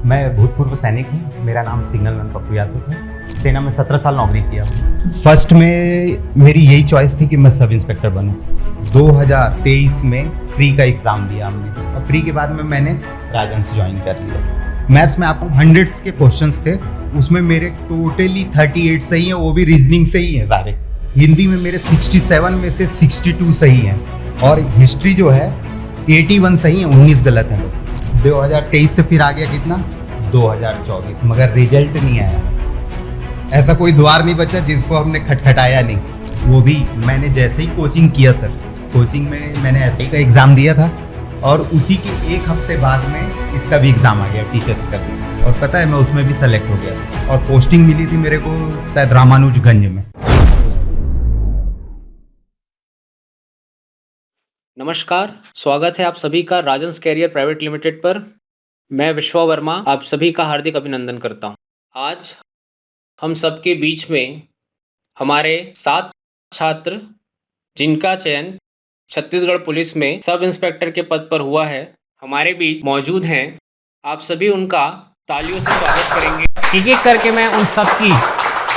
मैं भूतपूर्व सैनिक हूँ। मेरा नाम सिग्नल मैन पप्पू यादव था। सेना में 17 साल नौकरी किया। फर्स्ट में मेरी यही चॉइस थी कि मैं सब इंस्पेक्टर बनूँ। 2023 में प्री का एग्ज़ाम दिया हमने और प्री के बाद में मैंने राजंस ज्वाइन कर लिया। मैथ्स में आपको हंड्रेड्स के क्वेश्चंस थे, उसमें मेरे टोटली 38 सही हैं, वो भी रीजनिंग से ही हैं सारे। हिंदी में मेरे 67 में से 62 सही हैं और हिस्ट्री जो है 81 सही है, 19 गलत हैं बस। 2023 से फिर आ गया कितना 2024, मगर रिजल्ट नहीं आया। ऐसा कोई द्वार नहीं बचा जिसको हमने खटखटाया नहीं। वो भी मैंने जैसे ही कोचिंग किया सर, कोचिंग में मैंने ऐसे ही का एग्ज़ाम दिया था और उसी के एक हफ्ते बाद में इसका भी एग्ज़ाम आ गया टीचर्स का भी। और पता है मैं उसमें भी सेलेक्ट हो गया और पोस्टिंग मिली थी मेरे को शायद रामानुजगंज में। नमस्कार, स्वागत है आप सभी का राजंस कैरियर प्राइवेट लिमिटेड पर। मैं विश्वा वर्मा आप सभी का हार्दिक अभिनंदन करता हूं। आज हम सबके बीच में हमारे 7 छात्र जिनका चयन छत्तीसगढ़ पुलिस में सब इंस्पेक्टर के पद पर हुआ है, हमारे बीच मौजूद हैं। आप सभी उनका तालियों से स्वागत करेंगे। एक एक करके मैं उन सबकी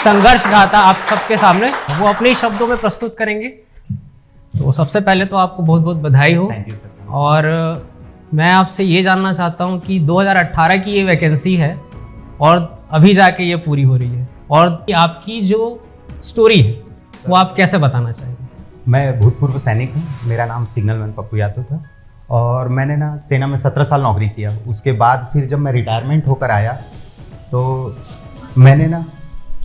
संघर्ष गाथा आप सबके सामने वो अपने शब्दों में प्रस्तुत करेंगे। तो सबसे पहले तो आपको बहुत बहुत बधाई हो। Thank you sir. और मैं आपसे ये जानना चाहता हूँ कि 2018 की ये वैकेंसी है और अभी जाके ये पूरी हो रही है, और आपकी जो स्टोरी है वो आप कैसे बताना चाहेंगे? मैं भूतपूर्व सैनिक हूँ। मेरा नाम सिग्नल मैन पप्पू यादव था और मैंने ना सेना में 17 साल नौकरी किया। उसके बाद फिर जब मैं रिटायरमेंट होकर आया तो मैंने ना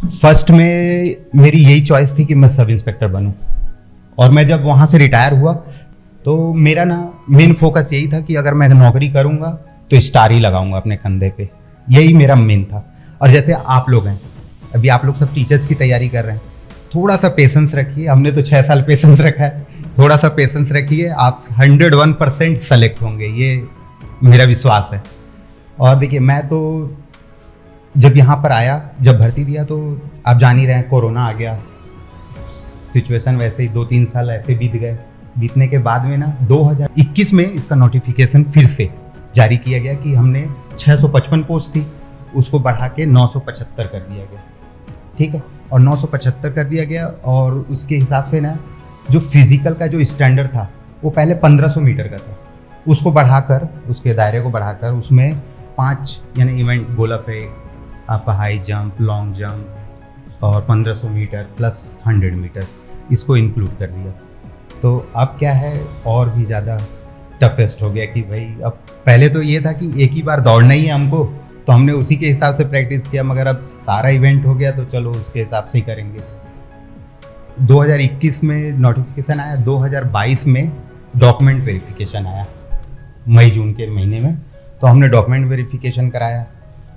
फर्स्ट में मेरी यही चॉइस थी कि मैं सब इंस्पेक्टर बनूँ। और मैं जब वहाँ से रिटायर हुआ तो मेरा ना मेन फोकस यही था कि अगर मैं नौकरी करूँगा तो स्टार ही लगाऊंगा अपने कंधे पे, यही मेरा मेन था। और जैसे आप लोग हैं, अभी आप लोग सब टीचर्स की तैयारी कर रहे हैं, थोड़ा सा पेशेंस रखिए। हमने तो 6 साल पेशेंस रखा है, थोड़ा सा पेशेंस रखिए, आप 101% सेलेक्ट होंगे, ये मेरा विश्वास है। और देखिए मैं तो जब यहाँ पर आया, जब भर्ती दिया तो आप जान ही रहे हैं कोरोना आ गया, सिचुएशन वैसे ही 2-3 साल ऐसे बीत गए। बीतने के बाद में ना 2021 में इसका नोटिफिकेशन फिर से जारी किया गया कि हमने 655 पोस्ट थी उसको बढ़ा के 975 कर दिया गया। ठीक है, और 975 कर दिया गया और उसके हिसाब से ना जो फिजिकल का जो स्टैंडर्ड था वो पहले 1500 मीटर का था, उसको बढ़ाकर, उसके दायरे को बढ़ाकर उसमें 5 यानी इवेंट, गोला फेंक, आपका हाई जंप, लॉन्ग जंप और 1500 मीटर प्लस 100 मीटर्स, इसको इंक्लूड कर दिया। तो अब क्या है, और भी ज़्यादा टफेस्ट हो गया कि भाई अब पहले तो ये था कि एक ही बार दौड़ना ही है हमको, तो हमने उसी के हिसाब से प्रैक्टिस किया, मगर अब सारा इवेंट हो गया तो चलो उसके हिसाब से ही करेंगे। 2021 में नोटिफिकेशन आया, 2022 में डॉक्यूमेंट वेरिफिकेशन आया मई जून के महीने में, तो हमने डॉक्यूमेंट वेरिफिकेशन कराया।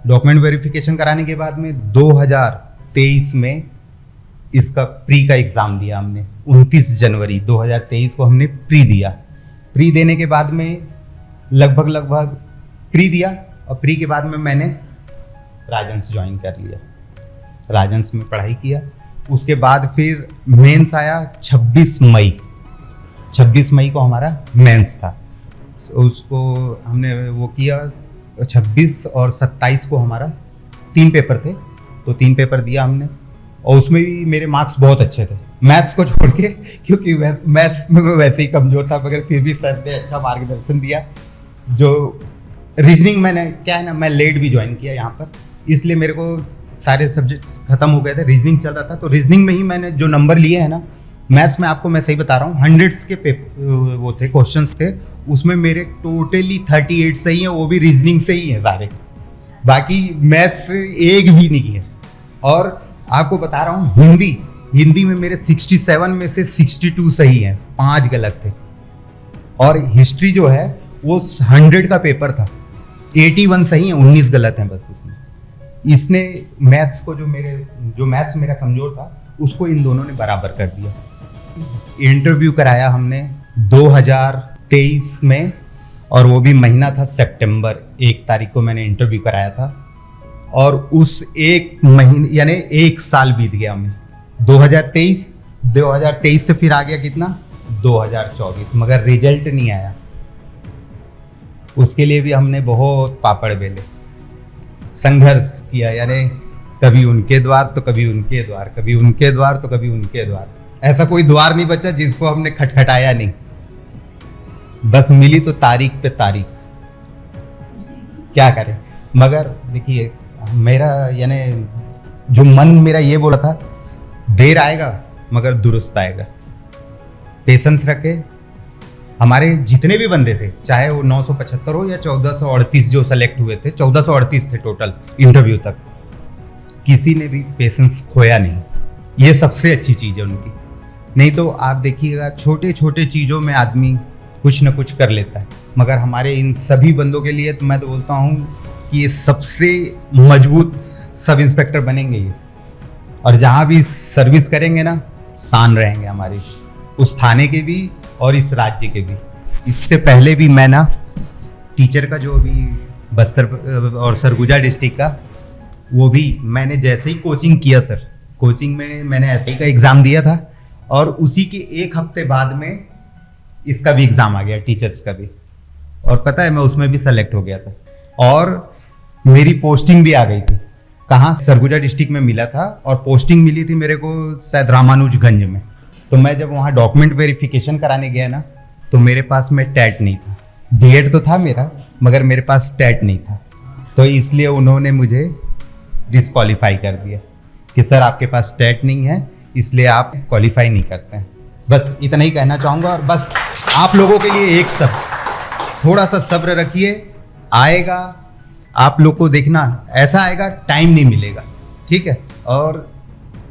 डॉक्यूमेंट वेरिफिकेशन कराने के बाद में 2023 में इसका प्री का एग्ज़ाम दिया हमने। 29 जनवरी 2023 को हमने प्री दिया। प्री देने के बाद में लगभग प्री दिया और प्री के बाद में मैंने राजंस ज्वाइन कर लिया, राजंस में पढ़ाई किया। उसके बाद फिर मेंस आया 26 मई को हमारा मेंस था, उसको हमने वो किया। 26 और 27 को हमारा 3 पेपर थे, तो 3 पेपर दिया हमने और उसमें भी मेरे मार्क्स बहुत अच्छे थे, मैथ्स को छोड़ के, क्योंकि मैथ्स में मैं वैसे ही कमज़ोर था, मगर फिर भी सर ने अच्छा मार्गदर्शन दिया। जो रीजनिंग मैंने, क्या है ना, मैं लेट भी ज्वाइन किया यहाँ पर, इसलिए मेरे को सारे सब्जेक्ट्स ख़त्म हो गए थे, रीजनिंग चल रहा था, तो रीजनिंग में ही मैंने जो नंबर लिए हैं ना, मैथ्स में आपको मैं सही बता रहा हूँ, हंड्रेड्स के वो थे, क्वेश्चंस थे, उसमें मेरे टोटली 38 सही हैं, वो भी रीजनिंग से ही हैं सारे, बाकी मैथ्स एक भी नहीं है। और आपको बता रहा हूँ हिंदी में मेरे 67 में से 62 सही हैं, 5 गलत थे। और हिस्ट्री जो है वो 100 का पेपर था, 81 सही है, 19 गलत हैं बस। इसने मैथ्स को जो मैथ्स मेरा कमज़ोर था उसको इन दोनों ने बराबर कर दिया। इंटरव्यू कराया हमने 2023 में और वो भी महीना था सितंबर, 1 तारीख को मैंने इंटरव्यू कराया था और उस एक महीने यानी 1 साल बीत गया हमें। 2023 से फिर आ गया कितना 2024, मगर रिजल्ट नहीं आया। उसके लिए भी हमने बहुत पापड़ बेले। संघर्ष किया, यानी कभी उनके द्वार तो कभी उनके द्वार, कभी उनके द्वार तो कभी उनके द्वार। ऐसा कोई द्वार नहीं बचा जिसको हमने खटखटाया नहीं। बस मिली तो तारीख पे तारीख, क्या करें। मगर देखिए मेरा यानी जो मन मेरा ये बोला था, देर आएगा मगर दुरुस्त आएगा। पेशेंस रखे। हमारे जितने भी बंदे थे, चाहे वो 975 हो या 1438 जो सेलेक्ट हुए थे, 1438 थे टोटल इंटरव्यू तक, किसी ने भी पेशेंस खोया नहीं। ये सबसे अच्छी चीज़ है उनकी। नहीं तो आप देखिएगा छोटे छोटे चीज़ों में आदमी कुछ न कुछ कर लेता है, मगर हमारे इन सभी बंदों के लिए तो मैं तो बोलता हूँ कि ये सबसे मजबूत सब इंस्पेक्टर बनेंगे ये। और जहाँ भी सर्विस करेंगे ना, शान रहेंगे हमारी, उस थाने के भी और इस राज्य के भी। इससे पहले भी मैं ना टीचर का जो अभी बस्तर और सरगुजा डिस्ट्रिक्ट का, वो भी मैंने जैसे ही कोचिंग किया सर, कोचिंग में मैंने ऐसे ही का एग्ज़ाम दिया था और उसी के एक हफ्ते बाद में इसका भी एग्ज़ाम आ गया, टीचर्स का भी। और पता है मैं उसमें भी सेलेक्ट हो गया था और मेरी पोस्टिंग भी आ गई थी। कहाँ? सरगुजा डिस्ट्रिक्ट में मिला था और पोस्टिंग मिली थी मेरे को शायद रामानुजगंज में। तो मैं जब वहाँ डॉक्यूमेंट वेरिफिकेशन कराने गया ना, तो मेरे पास में टैट नहीं था। बीएड तो था मेरा, मगर मेरे पास टैट नहीं था। तो इसलिए उन्होंने मुझे डिस्क्वालीफाई कर दिया कि सर आपके पास टैट नहीं है, इसलिए आप क्वालिफाई नहीं करते हैं। बस इतना ही कहना चाहूँगा। और बस आप लोगों के लिए एक सब, थोड़ा सा सब्र रखिए, आएगा। आप लोग को देखना ऐसा आएगा, टाइम नहीं मिलेगा, ठीक है। और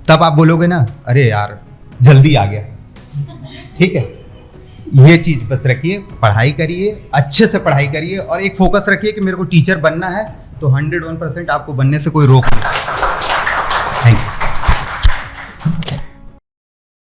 तब आप बोलोगे ना, अरे यार जल्दी आ गया, ठीक है। ये चीज़ बस रखिए, पढ़ाई करिए, अच्छे से पढ़ाई करिए और एक फोकस रखिए कि मेरे को टीचर बनना है, तो 101% आपको बनने से कोई रोक नहीं।